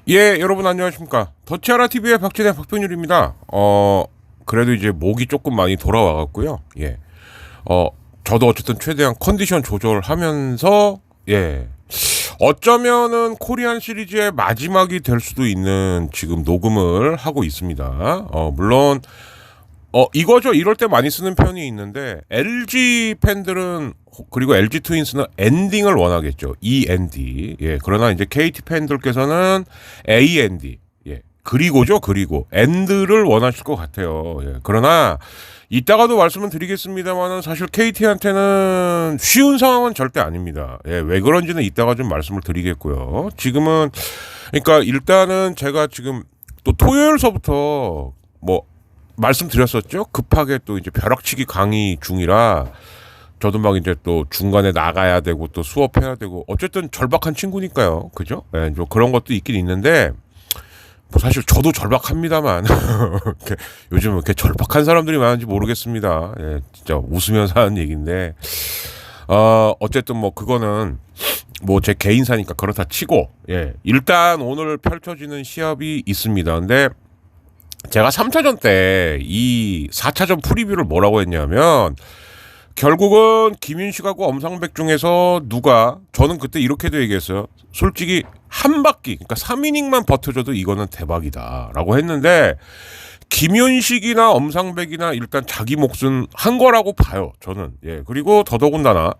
예, 여러분 안녕하십니까. 더치아라TV의 박진의 박병률입니다. 그래도 이제 목이 조금 많이 돌아와갖고요. 예. 저도 어쨌든 최대한 컨디션 조절하면서, 예. 어쩌면은 코리안 시리즈의 마지막이 될 수도 있는 지금 녹음을 하고 있습니다. 물론, 이거죠. 이럴 때 많이 쓰는 편이 있는데, LG 팬들은, 그리고 LG 트윈스는 엔딩을 원하겠죠. END. 예. 그러나 이제 KT 팬들께서는 AND. 예. 그리고죠. 그리고. 엔드를 원하실 것 같아요. 예. 그러나, 이따가도 말씀을 드리겠습니다만은 사실 KT한테는 쉬운 상황은 절대 아닙니다. 예. 왜 그런지는 이따가 좀 말씀을 드리겠고요. 지금은, 그러니까 일단은 제가 지금 또 토요일서부터 말씀드렸었죠. 급하게 또 이제 벼락치기 강의 중이라 저도 막 이제 또 중간에 나가야 되고 또 수업해야 되고 어쨌든 절박한 친구니까요. 그죠? 예, 좀 그런 것도 있긴 있는데 뭐 사실 저도 절박합니다만 요즘 이렇게 절박한 사람들이 많은지 모르겠습니다. 예, 진짜 웃으면서 하는 얘기인데 어쨌든 뭐 그거는 뭐 제 개인사니까 그렇다 치고 예, 일단 오늘 펼쳐지는 시합이 있습니다. 근데 제가 3차전 때 이 4차전 프리뷰를 뭐라고 했냐면 결국은 김윤식하고 엄상백 중에서 저는 그때 이렇게도 얘기했어요. 솔직히 한 바퀴 그러니까 3이닝만 버텨줘도 이거는 대박이다 라고 했는데 김윤식이나 엄상백이나 일단 자기 몫은 한 거라고 봐요. 저는. 예. 그리고 더더군다나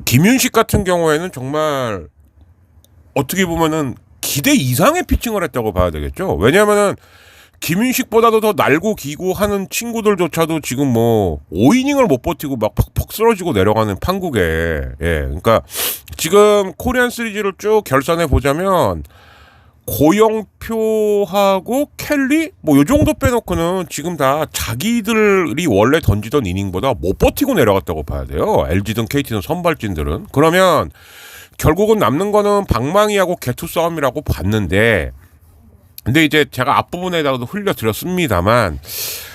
김윤식 같은 경우에는 정말 어떻게 보면은 기대 이상의 피칭을 했다고 봐야 되겠죠. 왜냐하면은 김윤식보다도 더 날고 기고 하는 친구들조차도 지금 뭐 5이닝을 못 버티고 막 퍽퍽 쓰러지고 내려가는 판국에 예, 그러니까 지금 코리안 시리즈를 쭉 결산해 보자면 고영표하고 켈리 뭐 요 정도 빼놓고는 지금 다 자기들이 원래 던지던 이닝보다 못 버티고 내려갔다고 봐야 돼요. LG든 KT든 선발진들은. 그러면 결국은 남는 거는 방망이하고 개투 싸움이라고 봤는데 근데 이제 제가 앞부분에다가도 흘려드렸습니다만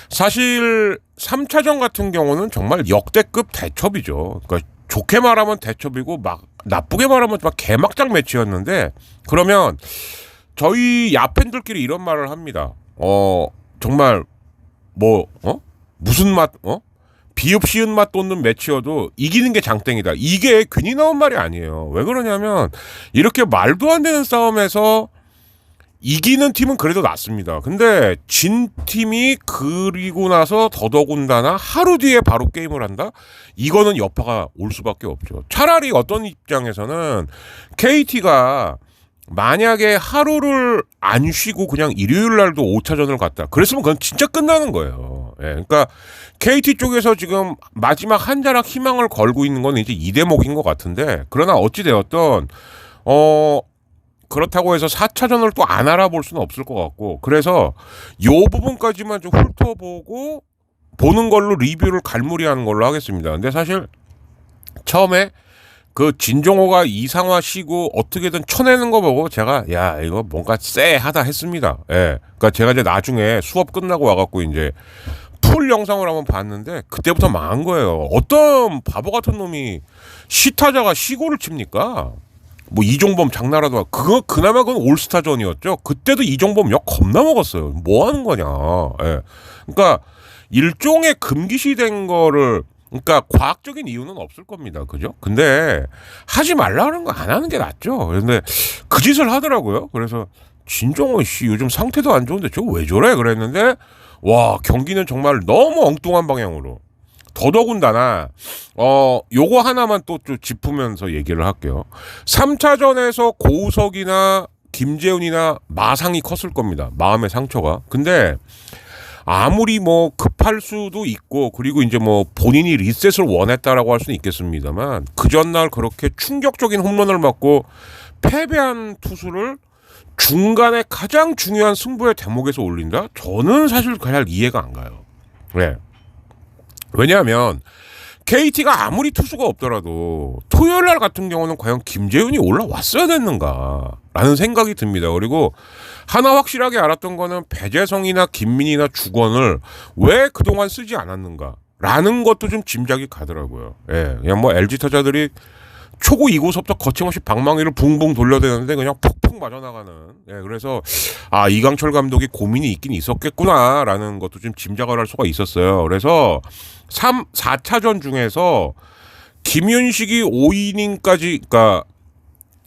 사실 3차전 같은 경우는 정말 역대급 대첩이죠. 그러니까 좋게 말하면 대첩이고 막 나쁘게 말하면 막 개막장 매치였는데 그러면 저희 야팬들끼리 이런 말을 합니다. 정말 무슨 맛 비읍시은 맛 돋는 매치여도 이기는 게 장땡이다. 이게 괜히 나온 말이 아니에요. 왜 그러냐면 이렇게 말도 안 되는 싸움에서 이기는 팀은 그래도 낫습니다. 근데 진 팀이 그리고 나서 더더군다나 하루 뒤에 바로 게임을 한다? 이거는 여파가 올 수밖에 없죠. 차라리 어떤 입장에서는 KT가 만약에 하루를 안 쉬고 그냥 일요일 날도 5차전을 갔다. 그랬으면 그건 진짜 끝나는 거예요. 예, 그러니까 KT 쪽에서 지금 마지막 한 자락 희망을 걸고 있는 건 이제 이 대목인 것 같은데 그러나 어찌되었던 그렇다고 해서 4차전을 또 안 알아볼 수는 없을 것 같고 그래서 요 부분까지만 좀 훑어보고 보는 걸로 리뷰를 갈무리하는 걸로 하겠습니다. 근데 사실 처음에 그 진종호가 이상화 시고 어떻게든 쳐내는 거 보고 제가 야 이거 뭔가 쎄하다 했습니다. 예, 그러니까 제가 이제 나중에 수업 끝나고 와갖고 이제 풀 영상을 한번 봤는데 그때부터 망한 거예요. 어떤 바보 같은 놈이 시타자가 시고를 칩니까? 뭐 이종범 장나라도 그거 그나마 그건 올스타전이었죠. 그때도 이종범 역 겁나 먹었어요. 뭐 하는 거냐. 예. 그러니까 일종의 금기시된 거를 그러니까 과학적인 이유는 없을 겁니다. 그죠? 근데 하지 말라는 거 안 하는 게 낫죠. 근데 그 짓을 하더라고요. 그래서 진정원 씨 요즘 상태도 안 좋은데 저거 왜 저래? 그랬는데 와 경기는 정말 너무 엉뚱한 방향으로. 더더군다나 요거 하나만 또 좀 짚으면서 얘기를 할게요. 3차전에서 고우석이나 김재훈이나 마상이 컸을 겁니다. 마음의 상처가. 근데 아무리 뭐 급할 수도 있고 그리고 이제 뭐 본인이 리셋을 원했다라고 할 수는 있겠습니다만 그 전날 그렇게 충격적인 홈런을 맞고 패배한 투수를 중간에 가장 중요한 승부의 대목에서 올린다? 저는 사실 잘 이해가 안 가요. 네. 왜냐하면 KT가 아무리 투수가 없더라도 토요일 날 같은 경우는 과연 김재훈이 올라왔어야 됐는가라는 생각이 듭니다. 그리고 하나 확실하게 알았던 거는 배재성이나 김민희나 주건을 왜 그동안 쓰지 않았는가라는 것도 좀 짐작이 가더라고요. 예, 그냥 뭐 LG 타자들이 초구 2구서부터 거침없이 방망이를 붕붕 돌려대는데 그냥 푹푹 맞아나가는. 예, 그래서 아 이강철 감독이 고민이 있긴 있었겠구나라는 것도 좀 짐작을 할 수가 있었어요. 그래서 4차전 중에서 김윤식이 5이닝까지 그러니까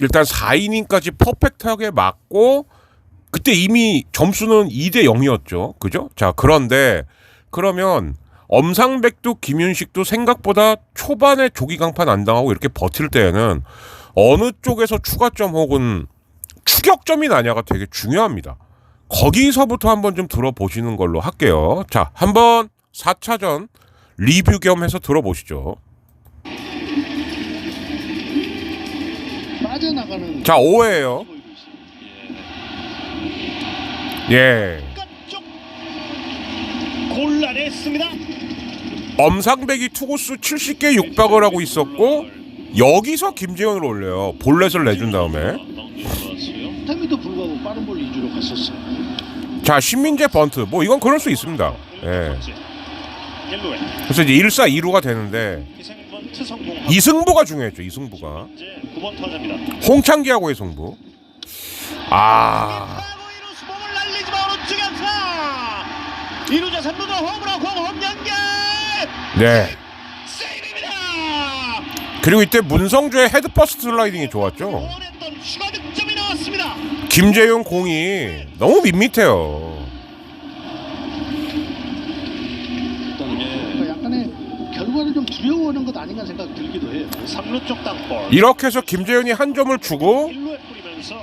일단 4이닝까지 퍼펙트하게 맞고 그때 이미 점수는 2대 0이었죠. 그죠? 자, 그런데 그러면 엄상백도 김윤식도 생각보다 초반에 조기 강판 안 당하고 이렇게 버틸 때에는 어느 쪽에서 추가점 혹은 추격점이 나냐가 되게 중요합니다. 거기서부터 한번 좀 들어보시는 걸로 할게요. 자, 한번 4차전 리뷰 겸 해서 들어보시죠. 빠져나가는 자, 5회예요. 예. 곤란했습니다. 엄상백이 투구수 70개 육박을 하고 있었고 여기서 김재현을 올려요. 볼넷을 내준 다음에. 타임에도 불구하고 빠른 볼 위주로 갔었어요. 자, 신민재 번트. 뭐 이건 그럴 수 있습니다. 예. 그래서 이제 1사 2루가 되는데 이승부가 중요했죠. 이승부가. 홍창기하고의 승부. 아. 이루자 3루로 홈으로 공 연결. 네. 세이브입니다. 그리고 이때 문성주의 헤드 퍼스트 슬라이딩이 좋았죠. 추가 득점이 나왔습니다. 김재용 공이 너무 밋밋해요. 그러니까 약간의 결과를 좀 두려워하는 것 아닌가 생각 들기도 해요. 3루 쪽 땅볼. 이렇게 해서 김재현이 한 점을 주고 1루에 뿌리면서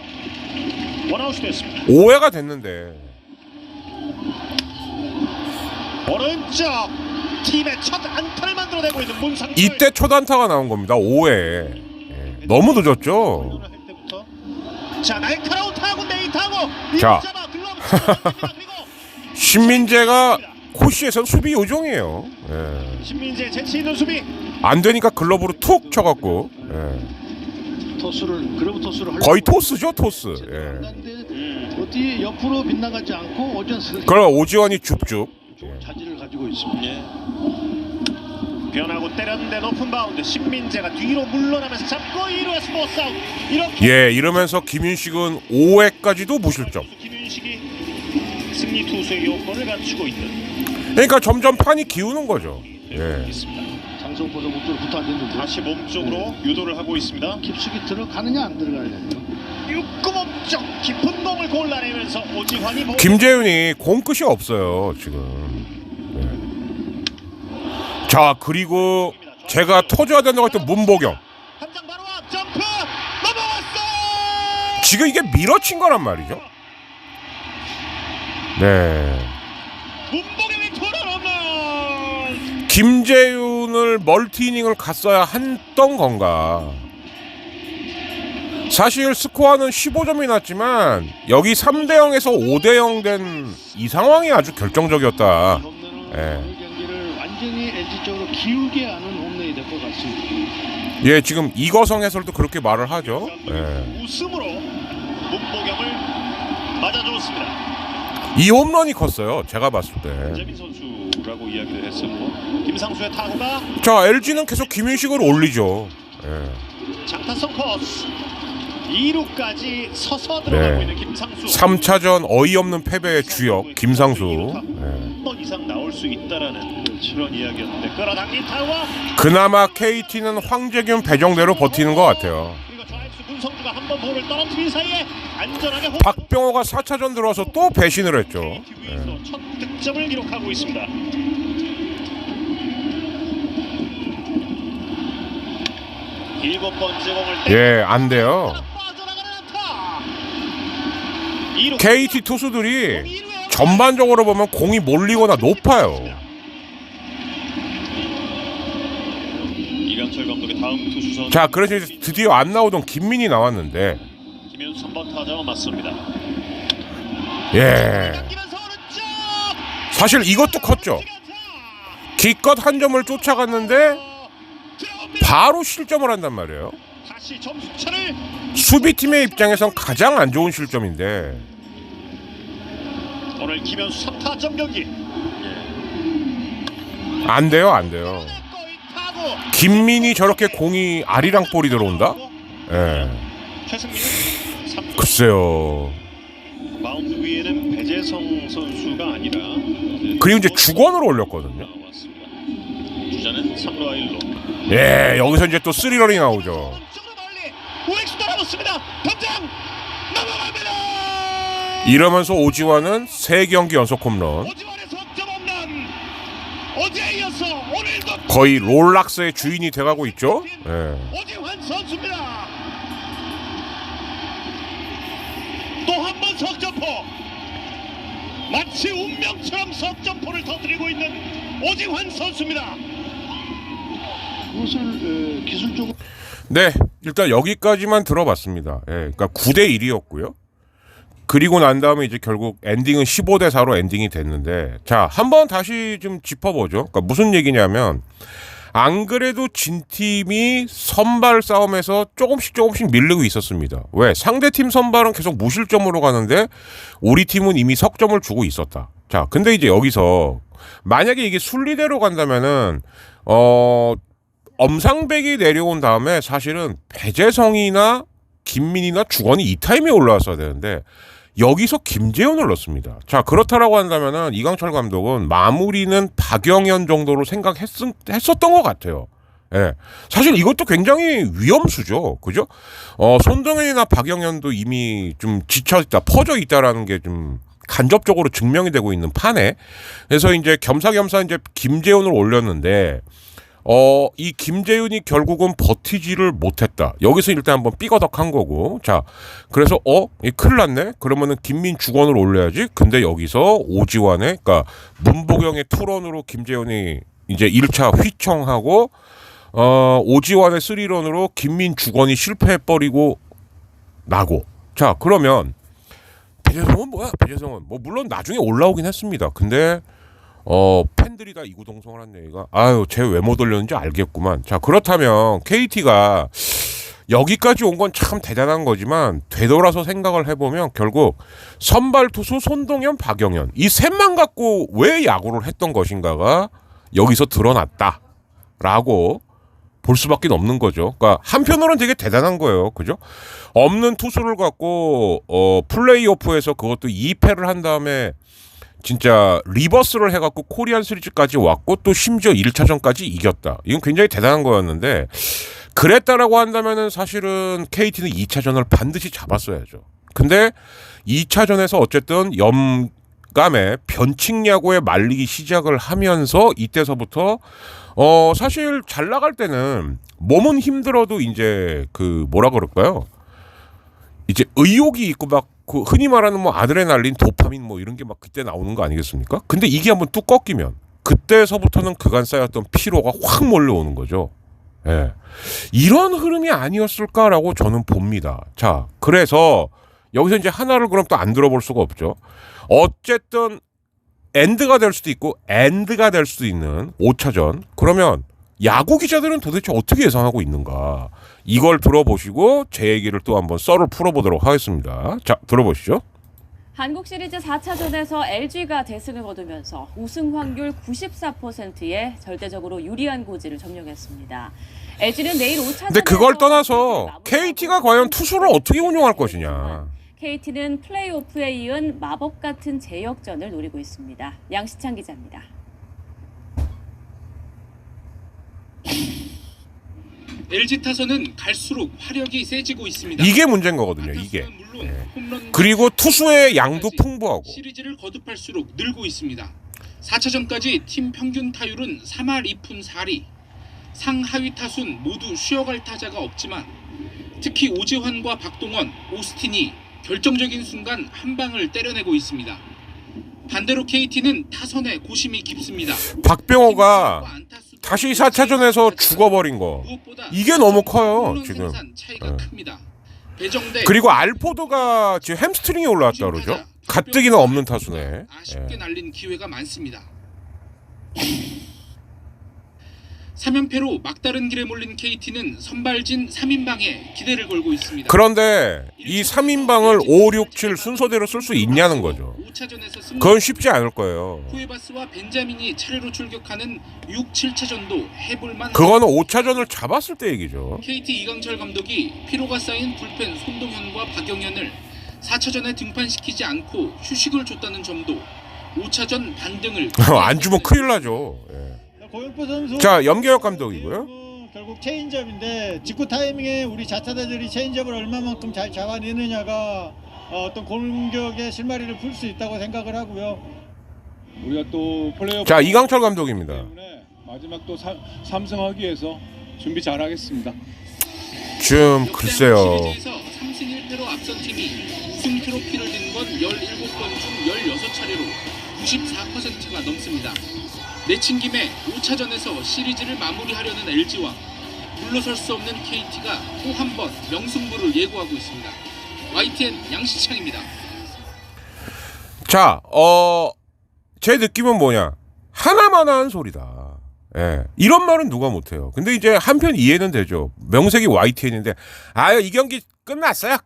원아웃이 됐습니다. 5회가 됐는데 오른쪽 팀의 첫 안타를 만들어내고 있는 문상철. 이때 첫 안타가 나온 겁니다. 5회. 예. 너무 늦었죠. 자, 날카로운 타구 네이타고. 자. 신민재가 코시에선 수비 요정이에요. 예. 신민재 재치 있는 수비. 안 되니까 글러브로 툭 쳐갖고. 예. 토스를 그러브 토스를 거의 토스죠, 토스. 예. 어디 옆으로 빗나가지 않고 오전스. 그럼 오지환이 줍줍. 자질을 가지고 있습니다. 예. 변하고 때렸는데 높은 바운드. 신민재가 뒤로 물러나면서 잡고 2루에서 포스 아웃. 이렇게 예, 이러면서 김윤식은 5회까지도 무실점. 김윤식이 승리 투수의 요건을 갖추고 있는. 그러니까 점점 판이 기우는 거죠. 예. 장성포도 목표를 붙어 앉았는데 다시 몸쪽으로 유도를 하고 있습니다. 깊숙이 들어가느냐 안 들어가느냐. 육구 몸쪽 깊은 공을 골라내면서 오지환이 김재윤이 공 끝이 없어요 지금. 네. 자, 그리고 제가 터져야 된다고 했던 문보경. 한장 바로 앞 점프 넘어왔어. 지금 이게 밀어친 거란 말이죠. 네. 문보경이 돌아오면 김재윤을 멀티 이닝을 갔어야 했던 건가. 사실 스코어는 15점이 났지만 여기 3대0에서 5대0 된 이 상황이 아주 결정적이었다. 예. 경기를 완전히 LG 쪽으로 기울게 하는 홈런이 될 것 같습니다. 예, 지금 이거성 해설도 그렇게 말을 하죠. 예. 웃음으로 문보경을 맞아줬습니다. 이 홈런이 컸어요. 제가 봤을 때. 재민 선수라고 이야기를 했었고 김상수의 타구가 자, LG는 계속 김윤식을 올리죠. 예. 장타성 코스 2루까지 서서 들어가고 있는 김상수. 3차전 어이없는 패배의 주역 김상수. 한 번 이상 나올 수 있다라는 그런 이야기였는데 끌어당긴 타와 그나마 KT는 황재균 배정대로 버티는 것 같아요. 그리고 좌익수 문성주가 한 번 볼을 떨어뜨린 사이에 안전하게 박병호가 4차전 들어와서 또 배신을 했죠. 위에서 첫 득점을 기록하고 있습니다. 일곱 번째 공을 안 돼요. 빠져나가는 안타. KT 투수들이 전반적으로 보면 공이 몰리거나 높아요. 이강철 감독의 다음 투수선. 자, 그래서 이제 드디어 안 나오던 김민이 나왔는데, 김현수 3번 타자와 맞습니다. 사실 이것도 컸죠. 기껏 한 점을 쫓아갔는데 바로 실점을 한단 말이에요. 다시 점수차를 수비팀의 입장에선 가장 안 좋은 실점인데. 오늘 김현수 3타점 경기. 안 돼요, 안 돼요. 김민이 저렇게 공이 아리랑 볼이 들어온다? 최승민은 글쎄요. 마운드 위에는 배재성 선수가 아니라 그리고 이제 주권으로 올렸거든요. 주자는 3루와 1루. 여기서 이제 또 3런이 나오죠. 우익수 따라붙습니다. 던장 넘어갑니다. 이러면서 오지환은 3경기 연속 홈런. 오지환의 석점 홈런. 어제에 이어서 오늘도 거의 롤락스의 주인이 돼가고 있죠. 오지환 선수입니다. 또 한 번 석점포. 마치 운명처럼 석점포를 터뜨리고 있는 오지환 선수입니다. 그것을 기술적으로 네, 일단 여기까지만 들어봤습니다. 그러니까 9대1이었고요. 그리고 난 다음에 이제 결국 엔딩은 15대4로 엔딩이 됐는데, 자, 한번 다시 좀 짚어보죠. 그러니까 무슨 얘기냐면, 안 그래도 진 팀이 선발 싸움에서 조금씩 밀리고 있었습니다. 왜? 상대팀 선발은 계속 무실점으로 가는데 우리 팀은 이미 석점을 주고 있었다. 자, 근데 이제 여기서 만약에 이게 순리대로 간다면은 엄상백이 내려온 다음에 사실은 배재성이나 김민이나 주건이 이 타임에 올라왔어야 되는데 여기서 김재훈을 넣습니다. 자, 그렇다라고 한다면은 이강철 감독은 마무리는 박영현 정도로 생각했었던 것 같아요. 사실 이것도 굉장히 위험수죠. 그죠? 손동현이나 박영현도 이미 좀 지쳐있다, 퍼져 있다라는 게 좀 간접적으로 증명이 되고 있는 판에. 그래서 이제 겸사겸사 이제 김재훈을 올렸는데, 이 김재윤이 결국은 버티지를 못했다. 여기서 일단 한번 삐거덕한 거고. 자, 그래서 큰일 났네. 그러면은 김민 주건을 올려야지. 근데 여기서 오지환의, 그러니까 문보경의 투런으로 김재윤이 이제 1차 휘청하고 오지환의 3런으로 김민 주건이 실패해버리고 나고. 자, 그러면 배재성은 뭐야? 배재성은 뭐 물론 나중에 올라오긴 했습니다. 근데 팬들이 다 이구동성을 한 얘기가, 아유, 쟤 왜 못 올렸는지 알겠구만. 자, 그렇다면 KT가 여기까지 온 건 참 대단한 거지만 되돌아서 생각을 해보면 결국 선발 투수 손동현, 박영현 이 셋만 갖고 왜 야구를 했던 것인가가 여기서 드러났다라고 볼 수밖에 없는 거죠. 그러니까 한편으로는 되게 대단한 거예요. 그죠? 없는 투수를 갖고 플레이오프에서 그것도 2패를 한 다음에 진짜 리버스를 해갖고 코리안 시리즈까지 왔고 또 심지어 1차전까지 이겼다. 이건 굉장히 대단한 거였는데, 그랬다라고 한다면은 사실은 KT는 2차전을 반드시 잡았어야죠. 근데 2차전에서 어쨌든 염감에 변칙 야구에 말리기 시작을 하면서 이때서부터 사실 잘 나갈 때는 몸은 힘들어도 이제 그 뭐라 그럴까요? 이제 의욕이 있고 막 그 흔히 말하는 뭐 아드레날린, 도파민 뭐 이런 게 막 그때 나오는 거 아니겠습니까? 근데 이게 한번 뚝 꺾이면 그때서부터는 그간 쌓였던 피로가 확 몰려오는 거죠. 이런 흐름이 아니었을까라고 저는 봅니다. 자, 그래서 여기서 이제 하나를 그럼 또 안 들어볼 수가 없죠. 어쨌든 엔드가 될 수도 있고 엔드가 될 수도 있는 5차전. 그러면 야구 기자들은 도대체 어떻게 예상하고 있는가? 이걸 들어보시고 제 얘기를 또 한번 썰을 풀어보도록 하겠습니다. 자, 들어보시죠. 한국 시리즈 4차전에서 LG가 대승을 거두면서 우승 확률 94%의 절대적으로 유리한 고지를 점령했습니다. LG는 내일 5차전. 근데 그걸 떠나서 KT가 과연 투수를 어떻게 운용할 것이냐. KT는 플레이오프에 이은 마법 같은 재역전을 노리고 있습니다. 양시창 기자입니다. LG 타선은 갈수록 화력이 세지고 있습니다. 이게 문제인 거거든요. 이게. 물론 홈런 그리고 투수의 양도 풍부하고. 시리즈를 거듭할수록 늘고 있습니다. 4차전까지 팀 평균 타율은 3할 2푼 4리. 상하위 타순 모두 쉬어갈 타자가 없지만 특히 오지환과 박동원, 오스틴이 결정적인 순간 한 방을 때려내고 있습니다. 반대로 KT는 타선에 고심이 깊습니다. 박병호가 다시 4차전에서 죽어버린 거. 이게 너무 커요, 지금. 차이가 큽니다. 배정대 그리고 알포드가 지금 햄스트링이 올라왔다 그러죠. 가뜩이나 없는 타수네. 아쉽게 날린 기회가 많습니다. 3연패로 막다른 길에 몰린 KT는 선발진 3인방에 기대를 걸고 있습니다. 그런데 이 3인방을 5, 6, 7 순서대로 쓸 수 있냐는 거죠. 그건 쉽지 않을 거예요. 쿠에바스와 벤자민이 차례로 출격하는 6, 7차전도 해볼만. 그거는 5차전을 잡았을 때 얘기죠. KT 이강철 감독이 피로가 쌓인 불펜 손동현과 박영현을 4차전에 등판시키지 않고 휴식을 줬다는 점도 5차전 반등을 안 주면 큰일 나죠. 예. 고영표 선수. 자, 염계혁 감독이고요. 결국 체인지업인데 직구 타이밍에 우리 자타자들이 체인지업을 얼마만큼 잘 잡아내느냐가 어떤 공격의 실마리를 풀 수 있다고 생각을 하고요. 우리가 또 플레이오프 자, 이강철 감독입니다. 때문에 마지막 또 3승하기 위해서 준비 잘하겠습니다. 좀 글쎄요. 시리즈에서 3승 1패로 앞선 팀이 우승 트로피를 든 건 17번 중 16차례로 94%가 넘습니다. 내친 김에 5차전에서 시리즈를 마무리하려는 LG와 물러설 수 없는 KT가 또 한 번 명승부를 예고하고 있습니다. YTN 양시창입니다. 자, 제 느낌은 뭐냐? 하나만 한 소리다. 예. 이런 말은 누가 못해요. 근데 이제 한편 이해는 되죠. 명색이 YTN인데, 아유, 이 경기 끝났어요.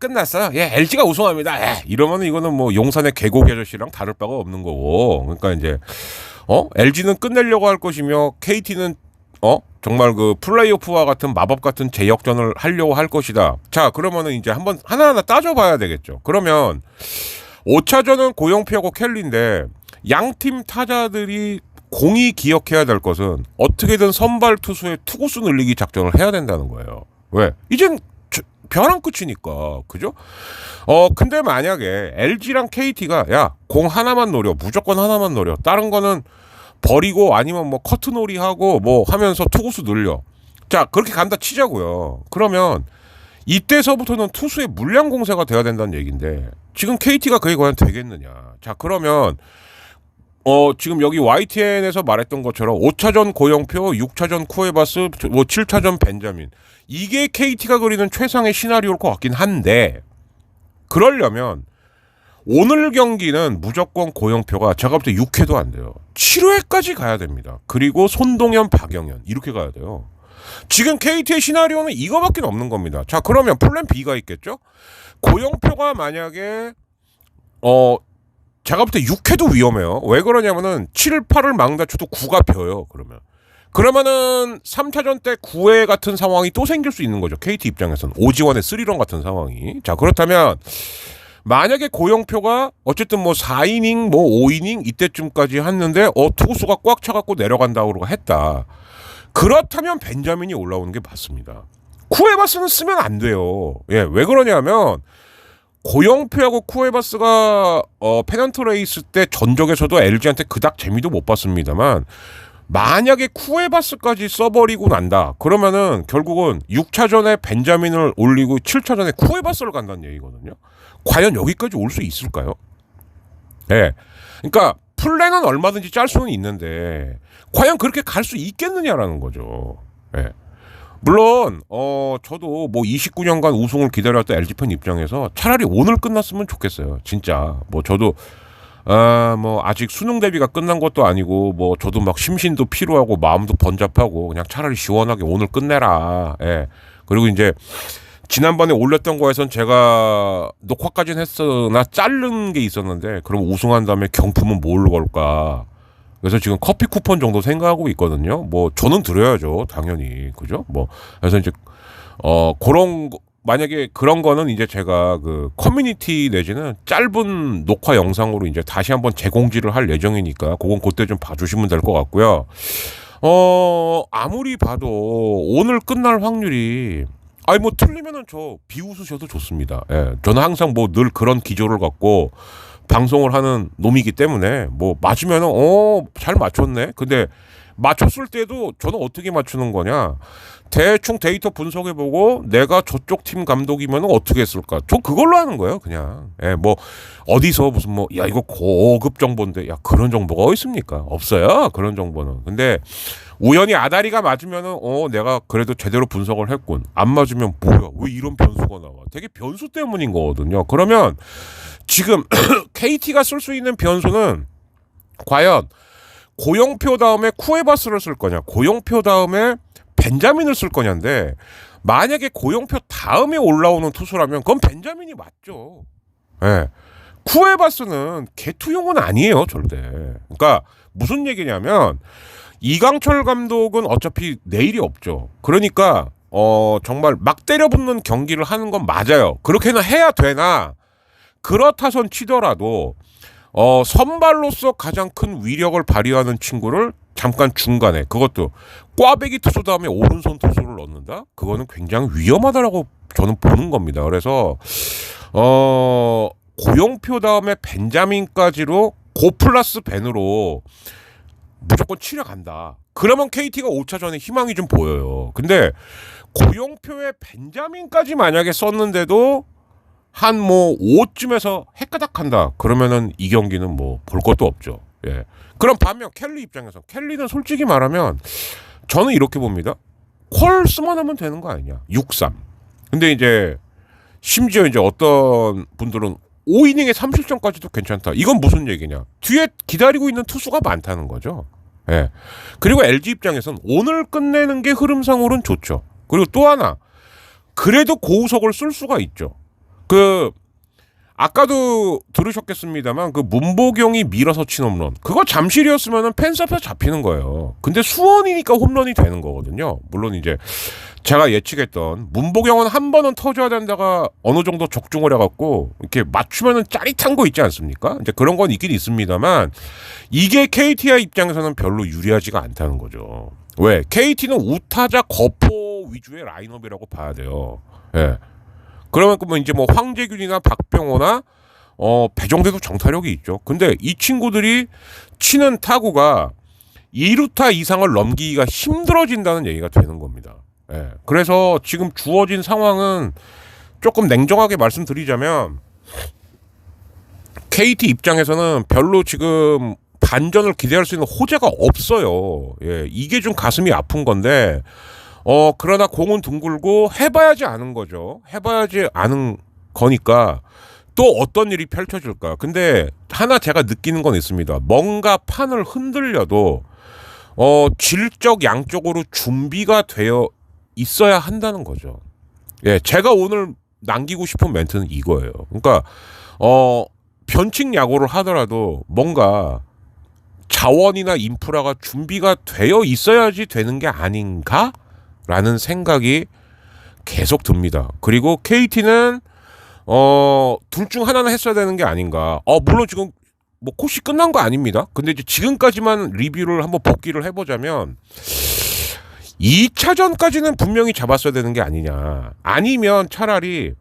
예, LG가 우승합니다. 예, 이러면은 이거는 뭐 용산의 계곡 아저씨랑 다를 바가 없는 거고. 그러니까 이제, LG는 끝내려고 할 것이며, KT는, 정말 그 플레이오프와 같은 마법 같은 재역전을 하려고 할 것이다. 자, 그러면은 이제 한번 하나하나 따져봐야 되겠죠. 그러면, 5차전은 고영표하고 켈리인데, 양팀 타자들이 공이 기억해야 될 것은 어떻게든 선발 투수의 투구수 늘리기 작전을 해야 된다는 거예요. 왜? 이젠 벼랑 끝이니까. 그죠? 근데 만약에 LG랑 KT가 야, 공 하나만 노려. 무조건 하나만 노려. 다른 거는 버리고 아니면 뭐 커트놀이 하고 뭐 하면서 투구수 늘려. 자, 그렇게 간다 치자고요. 그러면 이때서부터는 투수의 물량 공세가 돼야 된다는 얘기인데 지금 KT가 그게 과연 되겠느냐. 자, 그러면 지금 여기 YTN에서 말했던 것처럼 5차전 고영표, 6차전 쿠에바스, 뭐 7차전 벤자민. 이게 KT가 그리는 최상의 시나리오일 것 같긴 한데 그러려면 오늘 경기는 무조건 고영표가 제가 볼 때 6회도 안 돼요. 7회까지 가야 됩니다. 그리고 손동현, 박영현 이렇게 가야 돼요. 지금 KT의 시나리오는 이거밖에 없는 겁니다. 자, 그러면 플랜 B가 있겠죠? 고영표가 만약에 제가 볼 때 6회도 위험해요. 왜 그러냐면은 7, 8을 막 다쳐도 9가 벼요. 그러면은 3차전 때 9회 같은 상황이 또 생길 수 있는 거죠. KT 입장에서는 오지원의 3런 같은 상황이. 자, 그렇다면 만약에 고영표가 어쨌든 뭐 4이닝 뭐 5이닝 이때쯤까지 했는데 투수가 꽉 차갖고 내려간다고 했다. 그렇다면 벤자민이 올라오는 게 맞습니다. 쿠에바스는 쓰면 안 돼요. 예, 왜 그러냐면 고영표하고 쿠에바스가 페넌트 레이스 때 전적에서도 LG한테 그닥 재미도 못 봤습니다만 만약에 쿠에바스까지 써버리고 난다. 그러면은 결국은 6차전에 벤자민을 올리고 7차전에 쿠에바스를 간다는 얘기거든요. 과연 여기까지 올 수 있을까요? 네. 그러니까 플랜은 얼마든지 짤 수는 있는데 과연 그렇게 갈 수 있겠느냐라는 거죠. 네. 물론 저도 뭐 29년간 우승을 기다렸던 LG팬 입장에서 차라리 오늘 끝났으면 좋겠어요. 진짜 뭐 저도 뭐 아직 수능 대비가 끝난 것도 아니고 뭐 저도 막 심신도 피로하고 마음도 번잡하고 그냥 차라리 시원하게 오늘 끝내라. 예. 그리고 이제 지난번에 올렸던 거에선 제가 녹화까지는 했으나 자른 게 있었는데 그럼 우승한 다음에 경품은 뭘로 걸까? 그래서 지금 커피 쿠폰 정도 생각하고 있거든요. 뭐 저는 드려야죠, 당연히. 그죠? 뭐 그래서 이제 만약에 그런 거는 이제 제가 그 커뮤니티 내지는 짧은 녹화 영상으로 이제 다시 한번 재공지를 할 예정이니까 그건 그때 좀 봐주시면 될 것 같고요. 아무리 봐도 오늘 끝날 확률이 아니 뭐 틀리면은 저 비웃으셔도 좋습니다. 예, 저는 항상 뭐 늘 그런 기조를 갖고 방송을 하는 놈이기 때문에 뭐 맞으면은 잘 맞췄네. 근데 맞췄을 때도 저는 어떻게 맞추는 거냐? 대충 데이터 분석해보고 내가 저쪽 팀 감독이면 어떻게 했을까? 저 그걸로 하는 거예요, 그냥. 예, 뭐 어디서 무슨 뭐 야 이거 고급 정보인데 야 그런 정보가 어디 있습니까? 없어요, 그런 정보는. 근데 우연히 아다리가 맞으면은 내가 그래도 제대로 분석을 했군. 안 맞으면 뭐야? 왜 이런 변수가 나와? 되게 변수 때문인 거거든요. 그러면 지금 KT가 쓸 수 있는 변수는 과연 고영표 다음에 쿠에바스를 쓸 거냐, 고영표 다음에 벤자민을 쓸 거냐인데 만약에 고영표 다음에 올라오는 투수라면 그건 벤자민이 맞죠. 예. 쿠에바스는 개투용은 아니에요, 절대. 그러니까 무슨 얘기냐면 이강철 감독은 어차피 내일이 없죠. 그러니까 정말 막 때려붙는 경기를 하는 건 맞아요. 그렇게는 해야 되나? 그렇다선 치더라도 선발로서 가장 큰 위력을 발휘하는 친구를 잠깐 중간에, 그것도 꽈배기 투수 다음에 오른손 투수를 넣는다? 그거는 굉장히 위험하다라고 저는 보는 겁니다. 그래서 고영표 다음에 벤자민까지로 고 플러스 벤으로 무조건 치러 간다. 그러면 KT가 5차전에 희망이 좀 보여요. 근데 고영표에 벤자민까지 만약에 썼는데도 한 뭐 5쯤에서 헷가닥한다. 그러면은 이 경기는 뭐 볼 것도 없죠. 예. 그럼 반면 켈리 입장에서, 켈리는 솔직히 말하면 저는 이렇게 봅니다. 콜스만 하면 되는 거 아니냐. 6-3. 근데 이제 심지어 이제 어떤 분들은 5이닝에 3실점까지도 괜찮다. 이건 무슨 얘기냐. 뒤에 기다리고 있는 투수가 많다는 거죠. 예. 그리고 LG 입장에서는 오늘 끝내는 게 흐름상으로는 좋죠. 그리고 또 하나, 그래도 고우석을 쓸 수가 있죠. 아까도 들으셨겠습니다만 그 문보경이 밀어서 친 홈런, 그거 잠실이었으면은 펜스 앞에서 잡히는 거예요. 근데 수원이니까 홈런이 되는 거거든요. 물론 이제 제가 예측했던 문보경은 한 번은 터져야 된다가 어느 정도 적중을 해갖고 이렇게 맞추면은 짜릿한 거 있지 않습니까? 이제 그런 건 있긴 있습니다만 이게 KT의 입장에서는 별로 유리하지가 않다는 거죠. 왜? KT는 우타자 거포 위주의 라인업이라고 봐야 돼요. 예. 그러면 뭐 이제 뭐 황재균이나 박병호나 배정대도 정타력이 있죠. 근데 이 친구들이 치는 타구가 2루타 이상을 넘기기가 힘들어진다는 얘기가 되는 겁니다. 예. 그래서 지금 주어진 상황은 조금 냉정하게 말씀드리자면 KT 입장에서는 별로 지금 반전을 기대할 수 있는 호재가 없어요. 예. 이게 좀 가슴이 아픈 건데 그러나 공은 둥글고 해봐야지 아는 거죠. 해봐야지 아는 거니까 또 어떤 일이 펼쳐질까. 근데 하나 제가 느끼는 건 있습니다. 뭔가 판을 흔들려도 질적 양적으로 준비가 되어 있어야 한다는 거죠. 예, 제가 오늘 남기고 싶은 멘트는 이거예요. 그러니까 변칙 야구를 하더라도 뭔가 자원이나 인프라가 준비가 되어 있어야지 되는 게 아닌가? 라는 생각이 계속 듭니다. 그리고 KT는 둘 중 하나는 했어야 되는 게 아닌가. 물론 지금 뭐 코시 끝난 거 아닙니다. 근데 이제 지금까지만 리뷰를 한번 복기를 해보자면 2차전까지는 분명히 잡았어야 되는 게 아니냐. 아니면 차라리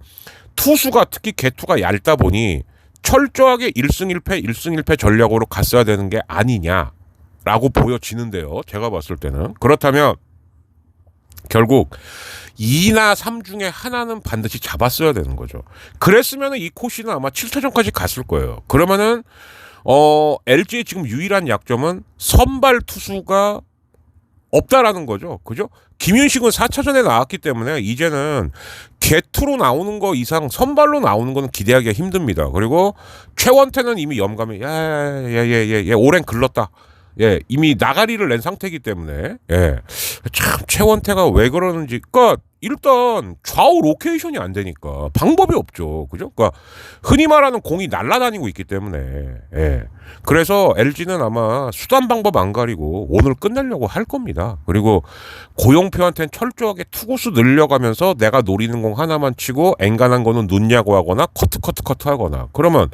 투수가, 특히 개투가 얇다 보니 철저하게 1승 1패 1승 1패 전략으로 갔어야 되는 게 아니냐라고 보여지는데요. 제가 봤을 때는. 그렇다면 결국 2나 3 중에 하나는 반드시 잡았어야 되는 거죠. 그랬으면 이 코시는 아마 7차전까지 갔을 거예요. 그러면은 LG의 지금 유일한 약점은 선발 투수가 없다라는 거죠. 그죠? 김윤식은 4차전에 나왔기 때문에 이제는 개투로 나오는 거 이상 선발로 나오는 거는 기대하기가 힘듭니다. 그리고 최원태는 이미 염감이 얘 오랜 글렀다. 예, 이미 나가리를 낸 상태이기 때문에 예, 참 최원태가 왜 그러는지. 그러니까 일단 좌우 로케이션이 안 되니까 방법이 없죠. 그죠? 그러니까 흔히 말하는 공이 날아다니고 있기 때문에. 예. 그래서 LG는 아마 수단 방법 안 가리고 오늘 끝내려고 할 겁니다. 그리고 고용표한테는 철저하게 투구수 늘려가면서 내가 노리는 공 하나만 치고 앵간한 거는 놓냐고 하거나 커트 하거나 그러면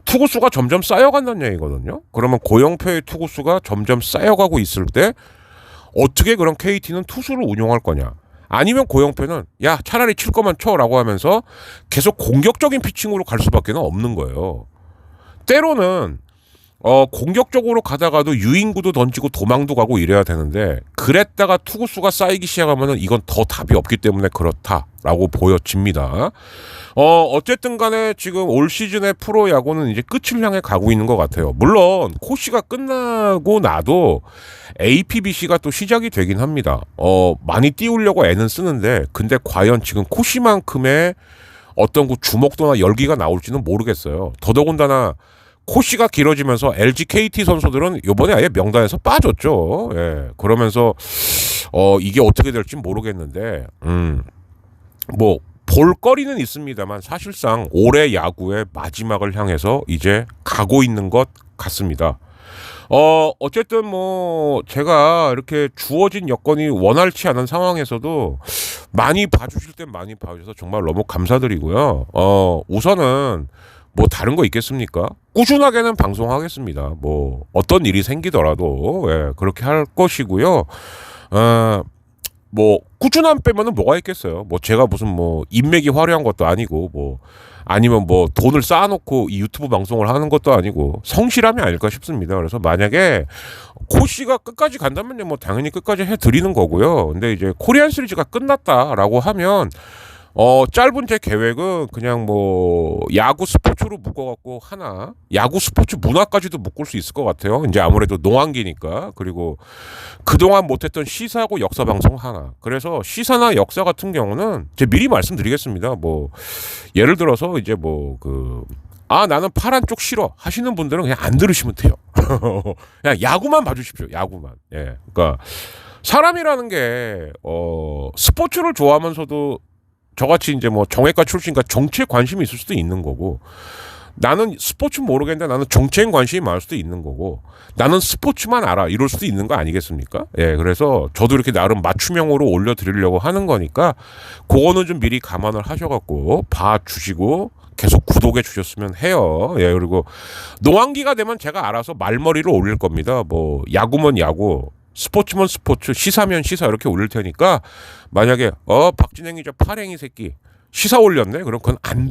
투구수가 점점 쌓여간다는 얘기거든요. 그러면 고용표의 투구수가 점점 쌓여가고 있을 때 어떻게 그럼 KT는 투수를 운용할 거냐? 아니면 고영표는 야 차라리 칠 거만 쳐라고 하면서 계속 공격적인 피칭으로 갈 수밖에 없는 거예요. 때로는 공격적으로 가다가도 유인구도 던지고 도망도 가고 이래야 되는데 그랬다가 투구수가 쌓이기 시작하면은 이건 더 답이 없기 때문에 그렇다라고 보여집니다. 어쨌든 간에 지금 올 시즌의 프로야구는 이제 끝을 향해 가고 있는 것 같아요. 물론 코시가 끝나고 나도 APBC가 또 시작이 되긴 합니다. 많이 띄우려고 애는 쓰는데 근데 과연 지금 코시만큼의 어떤 그 주목도나 열기가 나올지는 모르겠어요. 더더군다나 코시가 길어지면서 LG, KT 선수들은 이번에 아예 명단에서 빠졌죠. 예. 그러면서 이게 어떻게 될지 모르겠는데 뭐 볼거리는 있습니다만 사실상 올해 야구의 마지막을 향해서 이제 가고 있는 것 같습니다. 어쨌든 뭐 제가 이렇게 주어진 여건이 원활치 않은 상황에서도 많이 봐주실 땐 많이 봐주셔서 정말 너무 감사드리고요. 우선은 뭐 다른 거 있겠습니까? 꾸준하게는 방송하겠습니다. 뭐 어떤 일이 생기더라도 예, 그렇게 할 것이고요. 뭐 꾸준함 빼면은 뭐가 있겠어요. 뭐 제가 무슨 뭐 인맥이 화려한 것도 아니고 뭐 아니면 뭐 돈을 쌓아놓고 이 유튜브 방송을 하는 것도 아니고 성실함이 아닐까 싶습니다. 그래서 만약에 코시가 끝까지 간다면요, 뭐 당연히 끝까지 해드리는 거고요. 근데 이제 코리안 시리즈가 끝났다라고 하면 짧은 제 계획은 그냥 뭐 야구 스포츠로 묶어갖고 하나 야구 스포츠 문화까지도 묶을 수 있을 것 같아요. 이제 아무래도 농한기니까. 그리고 그동안 못했던 시사하고 역사 방송 하나. 그래서 시사나 역사 같은 경우는 제가 미리 말씀드리겠습니다. 뭐 예를 들어서 이제 뭐 나는 파란 쪽 싫어 하시는 분들은 그냥 안 들으시면 돼요. 그냥 야구만 봐주십시오. 야구만. 예. 그러니까 사람이라는 게 스포츠를 좋아하면서도 저같이 이제 뭐 정외과 출신이니까 정치에 관심이 있을 수도 있는 거고 나는 스포츠 모르겠는데 나는 정치에 관심이 많을 수도 있는 거고 나는 스포츠만 알아 이럴 수도 있는 거 아니겠습니까? 예, 그래서 저도 이렇게 나름 맞춤형으로 올려드리려고 하는 거니까 그거는 좀 미리 감안을 하셔갖고 봐주시고 계속 구독해 주셨으면 해요. 예, 그리고 농한기가 되면 제가 알아서 말머리를 올릴 겁니다. 뭐 야구면 야구 스포츠면 스포츠, 시사면 시사 이렇게 올릴 테니까 만약에 박진행이 저 파랭이 새끼 시사 올렸네. 그럼 그건 안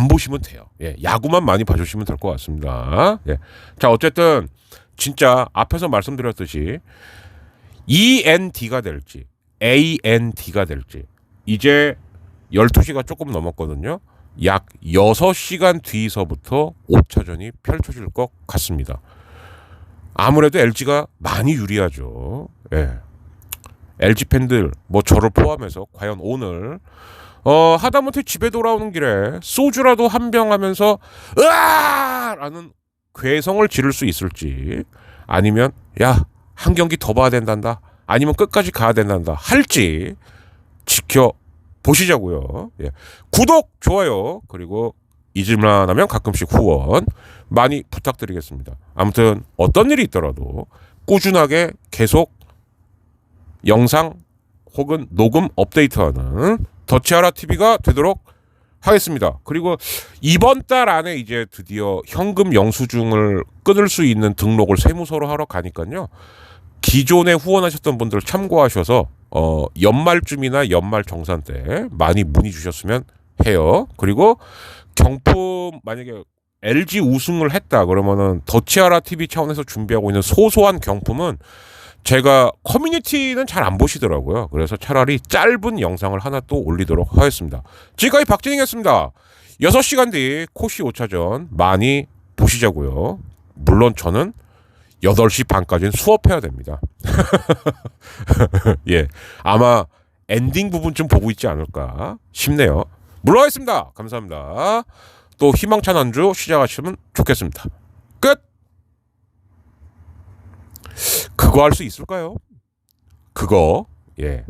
보시면 돼요. 예, 야구만 많이 봐주시면 될 것 같습니다. 예. 자, 어쨌든 진짜 앞에서 말씀드렸듯이 END가 될지 AND가 될지 이제 12시가 조금 넘었거든요. 약 6시간 뒤서부터 5차전이 펼쳐질 것 같습니다. 아무래도 LG가 많이 유리하죠. 예. LG 팬들 뭐 저를 포함해서 과연 오늘 하다못해 집에 돌아오는 길에 소주라도 한 병 하면서 으아라는 괴성을 지를 수 있을지 아니면 야 한 경기 더 봐야 된단다 아니면 끝까지 가야 된단다 할지 지켜보시자고요. 예. 구독 좋아요 그리고 잊을만 하면 가끔씩 후원 많이 부탁드리겠습니다. 아무튼 어떤 일이 있더라도 꾸준하게 계속 영상 혹은 녹음 업데이트하는 더치아라 TV가 되도록 하겠습니다. 그리고 이번 달 안에 이제 드디어 현금 영수증을 끊을 수 있는 등록을 세무서로 하러 가니까요. 기존에 후원하셨던 분들 참고하셔서 연말쯤이나 연말 정산 때 많이 문의 주셨으면 해요. 그리고 경품 만약에 LG 우승을 했다 그러면은 더치아라 TV 차원에서 준비하고 있는 소소한 경품은 제가 커뮤니티는 잘 안 보시더라고요. 그래서 차라리 짧은 영상을 하나 또 올리도록 하겠습니다. 지금까지 박진행이었습니다. 6시간 뒤 코시 5차전 많이 보시자고요. 물론 저는 8시 반까지는 수업해야 됩니다. 예, 아마 엔딩 부분쯤 보고 있지 않을까 싶네요. 물러가겠습니다. 감사합니다. 또 희망찬 한 주 시작하시면 좋겠습니다. 끝! 그거 할 수 있을까요? 그거, 예.